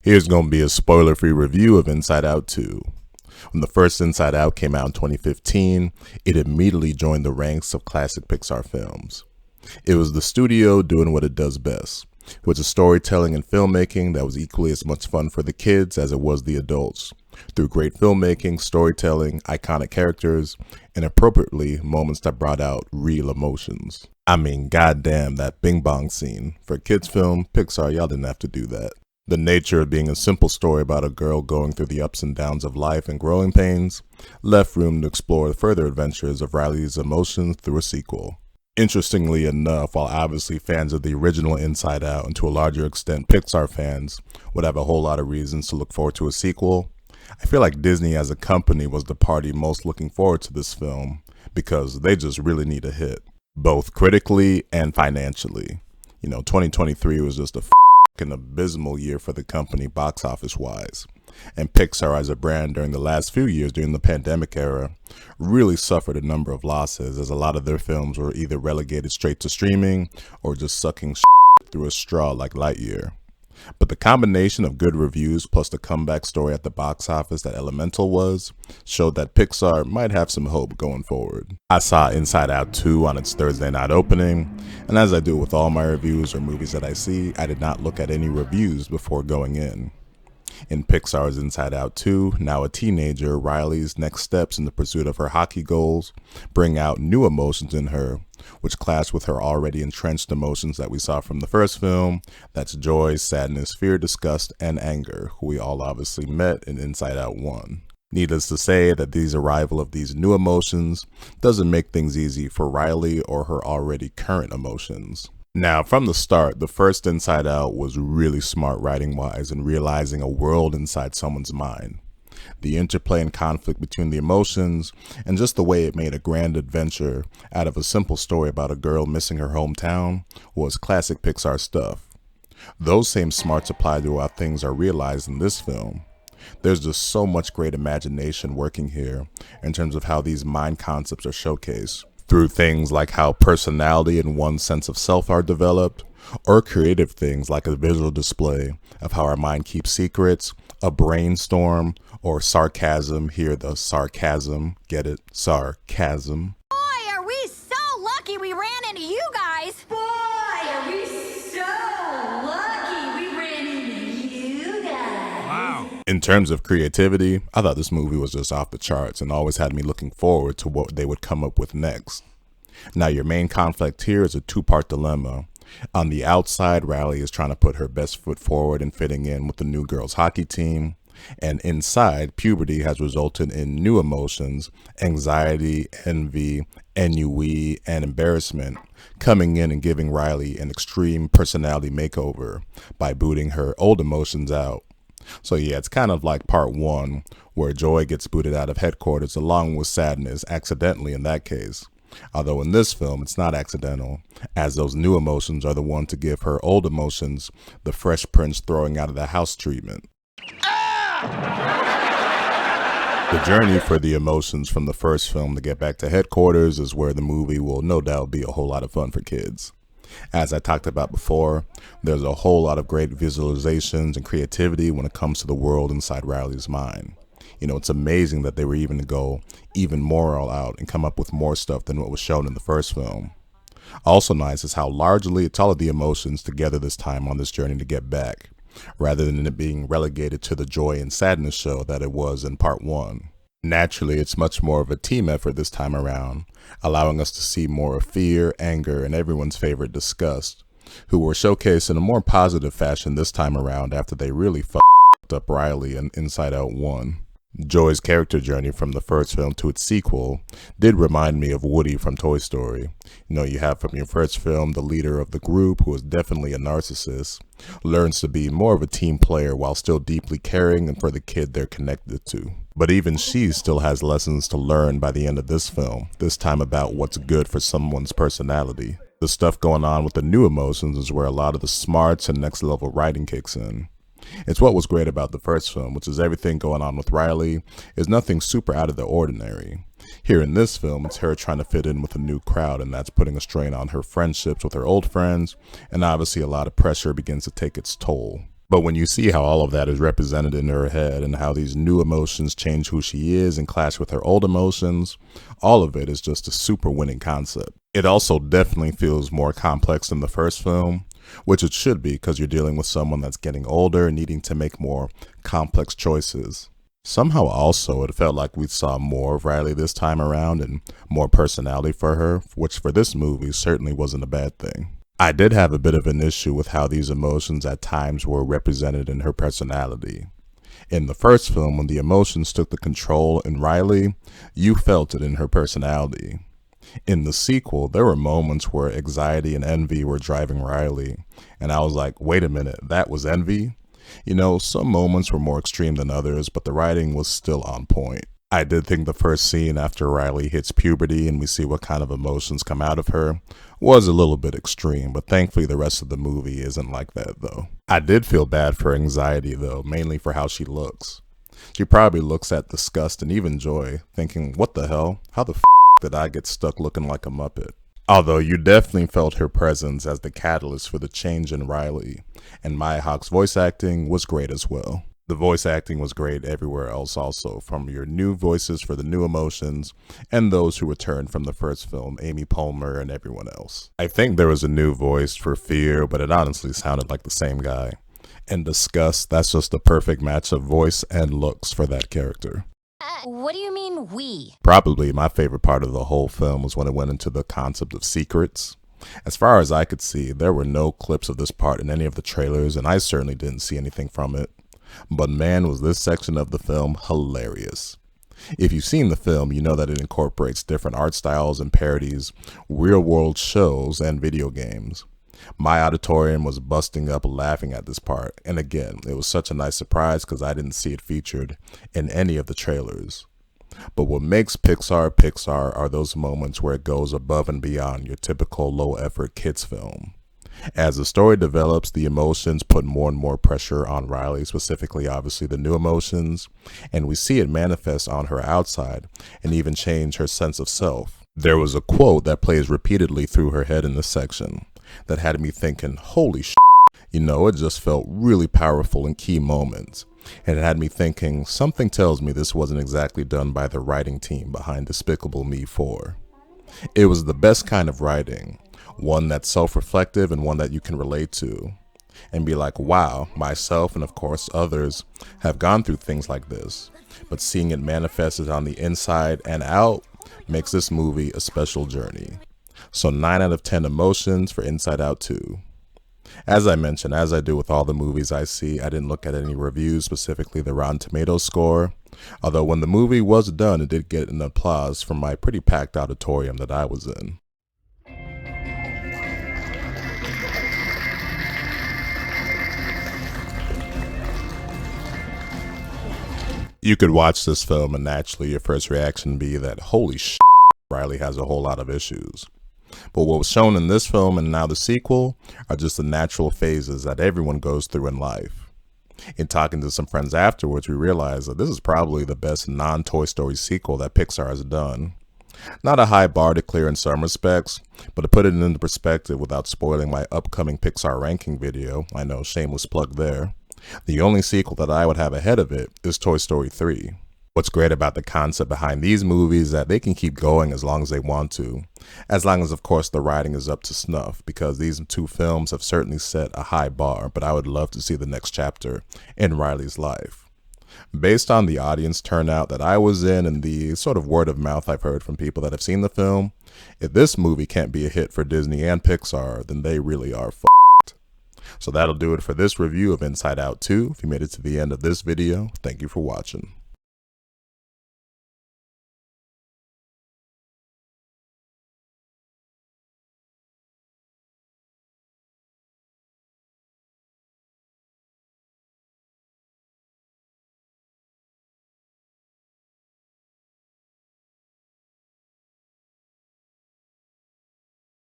Here's going to be a spoiler-free review of Inside Out 2. When the first Inside Out came out in 2015, it immediately joined the ranks of classic Pixar films. It was the studio doing what it does best, which is storytelling and filmmaking that was equally as much fun for the kids as it was the adults, through great filmmaking, storytelling, iconic characters, and appropriately, moments that brought out real emotions. I mean, goddamn, that Bing Bong scene. For a kids film, Pixar, y'all didn't have to do that. The nature of being a simple story about a girl going through the ups and downs of life and growing pains left room to explore the further adventures of Riley's emotions through a sequel. Interestingly enough, while obviously fans of the original Inside Out and to a larger extent Pixar fans would have a whole lot of reasons to look forward to a sequel, I feel like Disney as a company was the party most looking forward to this film because they just really need a hit, both critically and financially. 2023 was just an abysmal year for the company box office wise, and Pixar as a brand during the last few years during the pandemic era really suffered a number of losses, as a lot of their films were either relegated straight to streaming or just sucking through a straw like Lightyear. But the combination of good reviews plus the comeback story at the box office that Elemental was showed that Pixar might have some hope going forward. I saw Inside Out 2 on its Thursday night opening, and as I do with all my reviews or movies that I see, I did not look at any reviews before going in. In Pixar's Inside Out 2, now a teenager, Riley's next steps in the pursuit of her hockey goals bring out new emotions in her, which clash with her already entrenched emotions that we saw from the first film. That's joy, sadness, fear, disgust, and anger, who we all obviously met in Inside Out 1. Needless to say that the arrival of these new emotions doesn't make things easy for Riley or her already current emotions. Now, from the start, the first Inside Out was really smart writing-wise in realizing a world inside someone's mind. The interplay and conflict between the emotions, and just the way it made a grand adventure out of a simple story about a girl missing her hometown, was classic Pixar stuff. Those same smarts apply to how things are realized in this film. There's just so much great imagination working here in terms of how these mind concepts are showcased, through things like how personality and one's sense of self are developed, or creative things like a visual display of how our mind keeps secrets, a brainstorm, or sarcasm. Hear the sarcasm, get it? Sarcasm. Boy, are we so lucky we ran into you guys! Boy, are we so lucky we ran into you guys! Wow. In terms of creativity, I thought this movie was just off the charts and always had me looking forward to what they would come up with next. Now, your main conflict here is a two-part dilemma. On the outside, Riley is trying to put her best foot forward and fitting in with the new girls' hockey team. And inside, puberty has resulted in new emotions, anxiety, envy, ennui, and embarrassment, coming in and giving Riley an extreme personality makeover by booting her old emotions out. So yeah, it's kind of like part one, where Joy gets booted out of headquarters along with sadness, accidentally in that case. Although in this film, it's not accidental, as those new emotions are the one to give her old emotions the Fresh Prince throwing out of the house treatment. The journey for the emotions from the first film to get back to headquarters is where the movie will no doubt be a whole lot of fun for kids. As I talked about before, there's a whole lot of great visualizations and creativity when it comes to the world inside Riley's mind. It's amazing that they were even to go even more all out and come up with more stuff than what was shown in the first film. Also nice is how largely it's all of the emotions together this time on this journey to get back, rather than it being relegated to the joy and sadness show that it was in part one. Naturally, it's much more of a team effort this time around, allowing us to see more of fear, anger, and everyone's favorite disgust, who were showcased in a more positive fashion this time around after they really fucked up Riley in Inside Out 1. Joy's character journey from the first film to its sequel did remind me of Woody from Toy Story. You have from your first film the leader of the group, who is definitely a narcissist, learns to be more of a team player while still deeply caring and for the kid they're connected to. But even she still has lessons to learn by the end of this film, this time about what's good for someone's personality. The stuff going on with the new emotions is where a lot of the smarts and next level writing kicks in. It's what was great about the first film, which is everything going on with Riley is nothing super out of the ordinary. Here in this film, it's her trying to fit in with a new crowd, and that's putting a strain on her friendships with her old friends, and obviously a lot of pressure begins to take its toll. But when you see how all of that is represented in her head and how these new emotions change who she is and clash with her old emotions, all of it is just a super winning concept. It also definitely feels more complex than the first film, which it should be because you're dealing with someone that's getting older and needing to make more complex choices. Somehow also it felt like we saw more of Riley this time around and more personality for her, which for this movie certainly wasn't a bad thing. I did have a bit of an issue with how these emotions at times were represented in her personality. In the first film, when the emotions took the control in Riley, you felt it in her personality. In the sequel, there were moments where anxiety and envy were driving Riley, and I was like, wait a minute, that was envy? You know, some moments were more extreme than others, but the writing was still on point. I did think the first scene after Riley hits puberty and we see what kind of emotions come out of her was a little bit extreme, but thankfully the rest of the movie isn't like that though. I did feel bad for anxiety though, mainly for how she looks. She probably looks at disgust and even joy, thinking, what the hell? How the did I get stuck looking like a Muppet? Although you definitely felt her presence as the catalyst for the change in Riley, and Maya Hawke's voice acting was great as well. The voice acting was great everywhere else also, from your new voices for the new emotions and those who returned from the first film, Amy Poehler and everyone else. I think there was a new voice for Fear, but it honestly sounded like the same guy. And Disgust, that's just the perfect match of voice and looks for that character. What do you mean, we? Probably my favorite part of the whole film was when it went into the concept of secrets. As far as I could see, there were no clips of this part in any of the trailers, and I certainly didn't see anything from it. But man, was this section of the film hilarious. If you've seen the film, you know that it incorporates different art styles and parodies real-world shows and video games. My auditorium was busting up laughing at this part, and again, it was such a nice surprise because I didn't see it featured in any of the trailers. But what makes Pixar Pixar are those moments where it goes above and beyond your typical low-effort kids film. As the story develops, the emotions put more and more pressure on Riley, specifically obviously the new emotions, and we see it manifest on her outside and even change her sense of self. There was a quote that plays repeatedly through her head in this section that had me thinking, holy shit. You know, it just felt really powerful in key moments. And it had me thinking, something tells me this wasn't exactly done by the writing team behind Despicable Me 4. It was the best kind of writing, one that's self-reflective and one that you can relate to and be like, wow, myself and of course others have gone through things like this, but seeing it manifested on the inside and out makes this movie a special journey. So 9 out of 10 emotions for Inside Out 2. As I mentioned, as I do with all the movies I see, I didn't look at any reviews, specifically the Rotten Tomatoes score. Although when the movie was done, it did get an applause from my pretty packed auditorium that I was in. You could watch this film and naturally your first reaction be that, holy shit, Riley has a whole lot of issues. But what was shown in this film and now the sequel are just the natural phases that everyone goes through in life. In talking to some friends afterwards, we realized that this is probably the best non-Toy Story sequel that Pixar has done. Not a high bar to clear in some respects, but to put it into perspective without spoiling my upcoming Pixar ranking video, I know, shameless plug there, the only sequel that I would have ahead of it is Toy Story 3. What's great about the concept behind these movies is that they can keep going as long as they want to, as long as of course the writing is up to snuff, because these two films have certainly set a high bar, but I would love to see the next chapter in Riley's life. Based on the audience turnout that I was in and the sort of word of mouth I've heard from people that have seen the film, if this movie can't be a hit for Disney and Pixar, then they really are f***ed. So that'll do it for this review of Inside Out 2. If you made it to the end of this video, thank you for watching.